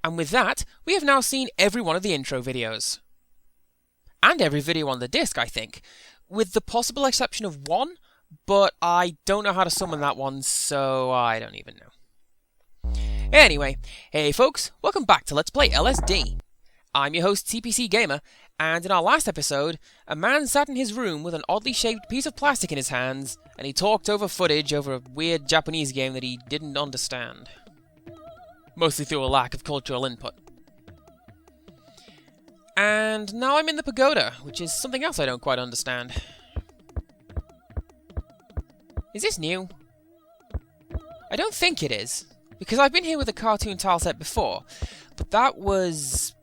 And with that, we have now seen every one of the intro videos. And every video on the disc, I think, with the possible exception of one, but I don't know how to summon that one, so I don't even know. Anyway, hey folks, welcome back to Let's Play LSD. I'm your host, CPC Gamer, and in our last episode, a man sat in his room with an oddly shaped piece of plastic in his hands, and he talked over footage over a weird Japanese game that he didn't understand. Mostly through a lack of cultural input. And now I'm in the pagoda, which is something else I don't quite understand. Is this new? I don't think it is, because I've been here with a cartoon tile set before, but that was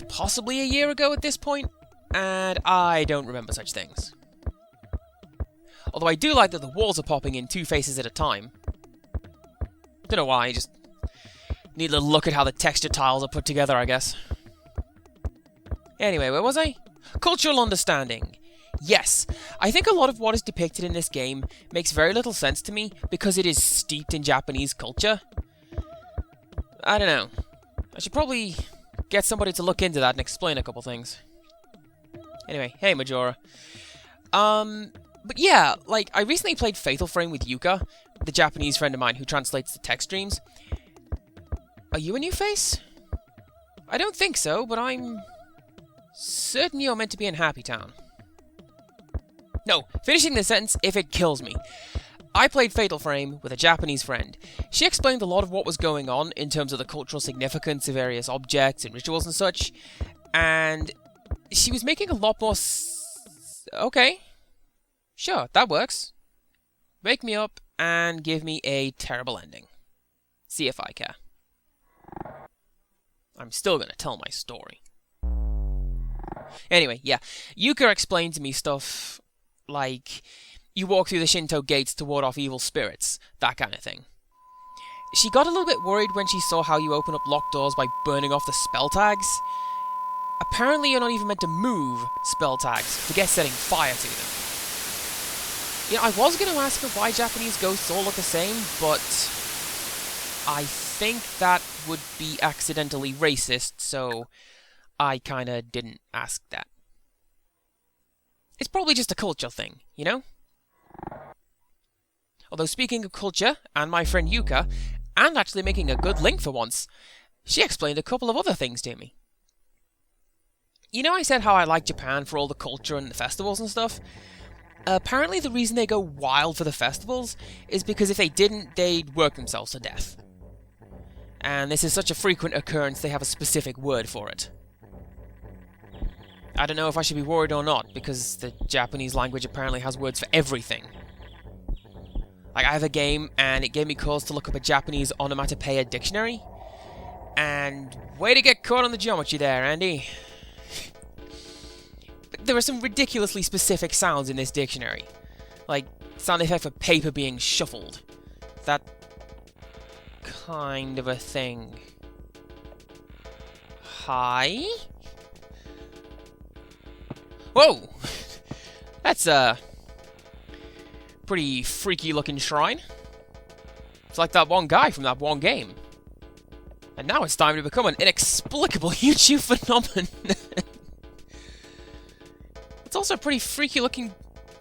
possibly a year ago at this point, and I don't remember such things. Although I do like that the walls are popping in two faces at a time. Don't know why, just need a look at how the texture tiles are put together, I guess. Anyway, where was I? Cultural understanding. Yes, I think a lot of what is depicted in this game makes very little sense to me because it is steeped in Japanese culture. I don't know. I should probably get somebody to look into that and explain a couple things. Anyway, hey Majora. But yeah, like, I recently played Fatal Frame with Yuka, the Japanese friend of mine who translates the text streams. Are you a new face? I don't think so, but I'm certain you're meant to be in Happy Town. No, finishing the sentence if it kills me. I played Fatal Frame with a Japanese friend. She explained a lot of what was going on in terms of the cultural significance of various objects and rituals and such, and she was making a lot more okay. Sure, that works. Wake me up and give me a terrible ending. See if I care. I'm still gonna tell my story. Anyway, yeah, Yuka explained to me stuff like you walk through the Shinto gates to ward off evil spirits, that kind of thing. She got a little bit worried when she saw how you open up locked doors by burning off the spell tags. Apparently you're not even meant to move spell tags, forget setting fire to them. You know, I was going to ask her why Japanese ghosts all look the same, but I think that would be accidentally racist, so I kinda didn't ask that. It's probably just a culture thing, you know? Although speaking of culture, and my friend Yuka, and actually making a good link for once, she explained a couple of other things to me. You know I said how I like Japan for all the culture and the festivals and stuff? Apparently the reason they go wild for the festivals is because if they didn't, they'd work themselves to death. And this is such a frequent occurrence they have a specific word for it. I don't know if I should be worried or not, because the Japanese language apparently has words for everything. Like, I have a game, and it gave me cause to look up a Japanese onomatopoeia dictionary. And way to get caught on the geometry there, Andy. There are some ridiculously specific sounds in this dictionary. Like, sound effect for paper being shuffled. That kind of a thing. Hi? Whoa! That's a pretty freaky looking shrine. It's like that one guy from that one game. And now it's time to become an inexplicable YouTube phenomenon. It's also a pretty freaky looking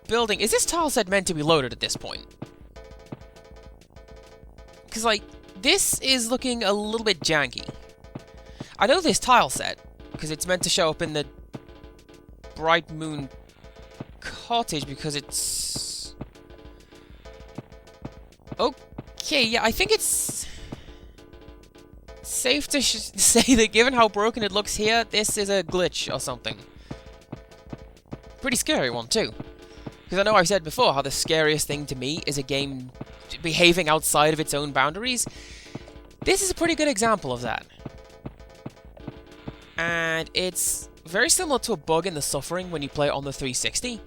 building. Is this tile set meant to be loaded at this point? Because, like, this is looking a little bit janky. I know this tile set, because it's meant to show up in the Bright Moon Cottage, because it's... Okay, yeah, I think it's safe to say that given how broken it looks here, this is a glitch or something. Pretty scary one, too. Because I know I've said before how the scariest thing to me is a game behaving outside of its own boundaries. This is a pretty good example of that. And it's very similar to a bug in the Suffering when you play it on the 360.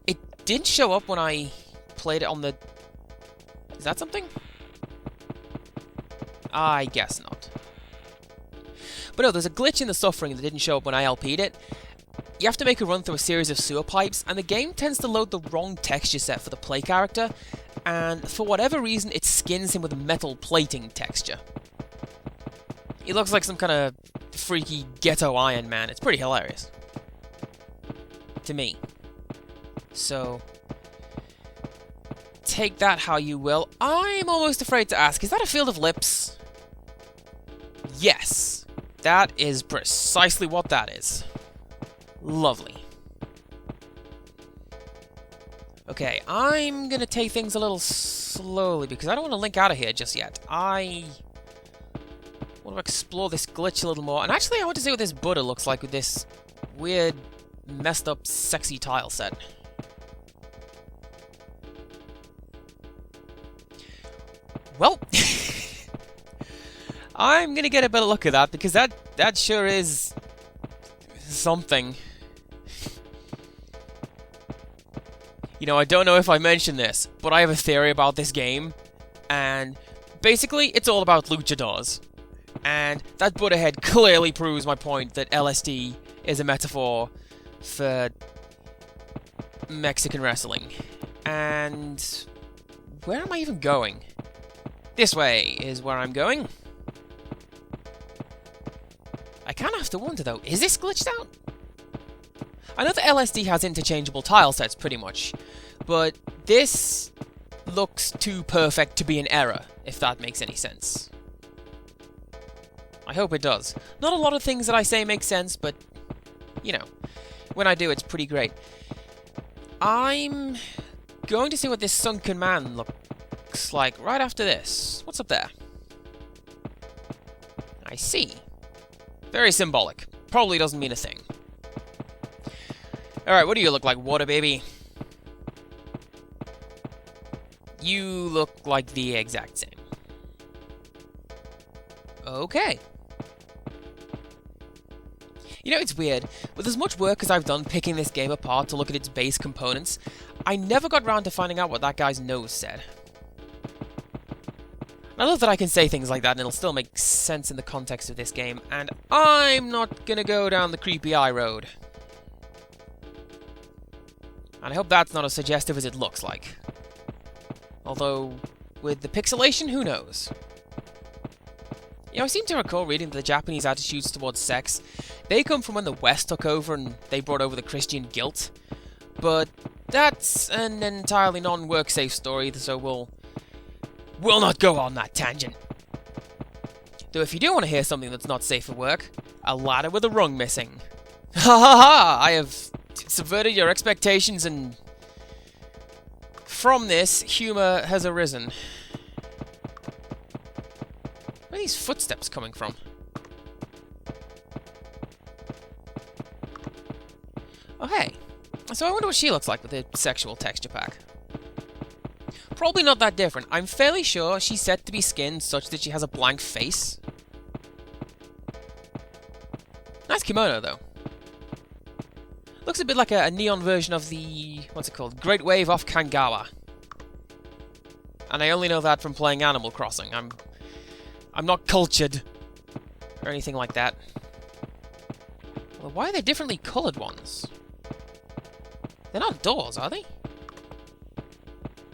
It didn't show up when I played it on the... Is that something? I guess not. But no, there's a glitch in the Suffering that didn't show up when I LP'd it. You have to make a run through a series of sewer pipes, and the game tends to load the wrong texture set for the play character, and for whatever reason, it skins him with a metal plating texture. He looks like some kind of freaky ghetto Iron Man. It's pretty hilarious. To me. So, take that how you will. I'm almost afraid to ask, is that a field of lips? Yes. That is precisely what that is. Lovely. Okay, I'm gonna take things a little slowly because I don't want to link out of here just yet. I want to explore this glitch a little more. And actually, I want to see what this Buddha looks like with this weird, messed up, sexy tile set. Well, I'm gonna get a better look at that because that sure is something. You know, I don't know if I mentioned this, but I have a theory about this game, and basically, it's all about luchadors. And that Buddha head clearly proves my point that LSD is a metaphor for Mexican wrestling. And where am I even going? This way is where I'm going. I kind of have to wonder, though, is this glitched out? I know that LSD has interchangeable tile sets, pretty much, but this looks too perfect to be an error, if that makes any sense. I hope it does. Not a lot of things that I say make sense, but, you know, when I do, it's pretty great. I'm going to see what this sunken man looks like right after this. What's up there? I see. Very symbolic. Probably doesn't mean a thing. Alright, what do you look like, water baby? You look like the exact same. Okay. You know, it's weird. With as much work as I've done picking this game apart to look at its base components, I never got round to finding out what that guy's nose said. I love that I can say things like that and it'll still make sense in the context of this game, and I'm not gonna go down the creepy eye road. And I hope that's not as suggestive as it looks like. Although, with the pixelation, who knows? You know, I seem to recall reading that the Japanese attitudes towards sex, they come from when the West took over and they brought over the Christian guilt. But that's an entirely non-work-safe story, so we'll not go on that tangent. Though if you do want to hear something that's not safe for work, a ladder with a rung missing. Ha ha ha! I have subverted your expectations, and from this, humor has arisen. Where are these footsteps coming from? Oh, hey. So I wonder what she looks like with a sexual texture pack. Probably not that different. I'm fairly sure she's set to be skinned such that she has a blank face. Nice kimono, though. Looks a bit like a neon version of the... what's it called? Great Wave off Kangawa. And I only know that from playing Animal Crossing. I'm not cultured. Or anything like that. Well, why are there differently coloured ones? They're not doors, are they?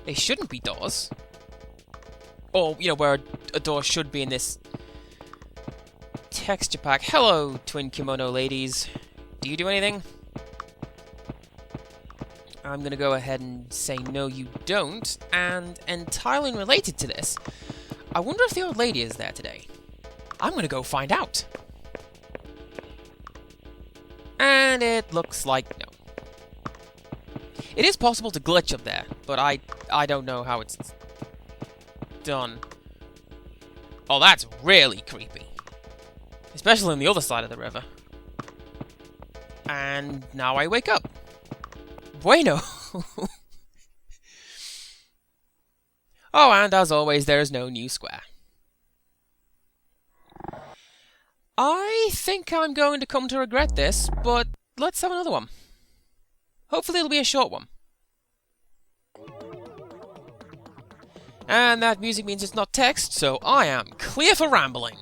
They shouldn't be doors. Or, you know, where a door should be in this texture pack. Hello, twin kimono ladies. Do you do anything? I'm going to go ahead and say no you don't, and entirely unrelated to this, I wonder if the old lady is there today. I'm going to go find out. And it looks like no. It is possible to glitch up there, but I don't know how it's done. Oh, that's really creepy. Especially on the other side of the river. And now I wake up. Bueno! Oh, and as always, there is no new square. I think I'm going to come to regret this, but let's have another one. Hopefully it'll be a short one. And that music means it's not text, so I am clear for rambling.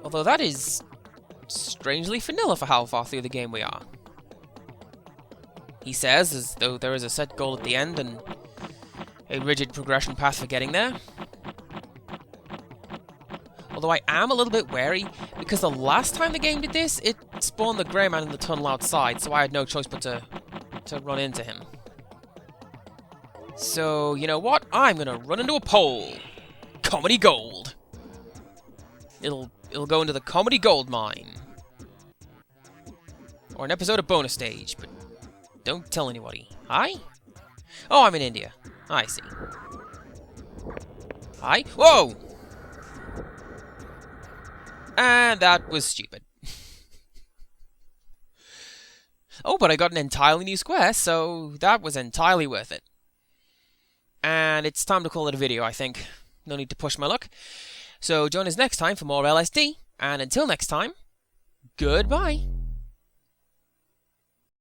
Although that is strangely vanilla for how far through the game we are. He says, as though there is a set goal at the end and a rigid progression path for getting there. Although I am a little bit wary, because the last time the game did this, it spawned the grey man in the tunnel outside, so I had no choice but to run into him. So, you know what? I'm gonna run into a pole. Comedy gold. It'll go into the comedy gold mine. Or an episode of Bonus Stage, but don't tell anybody. Hi? Oh, I'm in India. I see. Hi? Whoa! And that was stupid. Oh, but I got an entirely new square, so that was entirely worth it. And it's time to call it a video, I think. No need to push my luck. So join us next time for more LSD, and until next time, goodbye.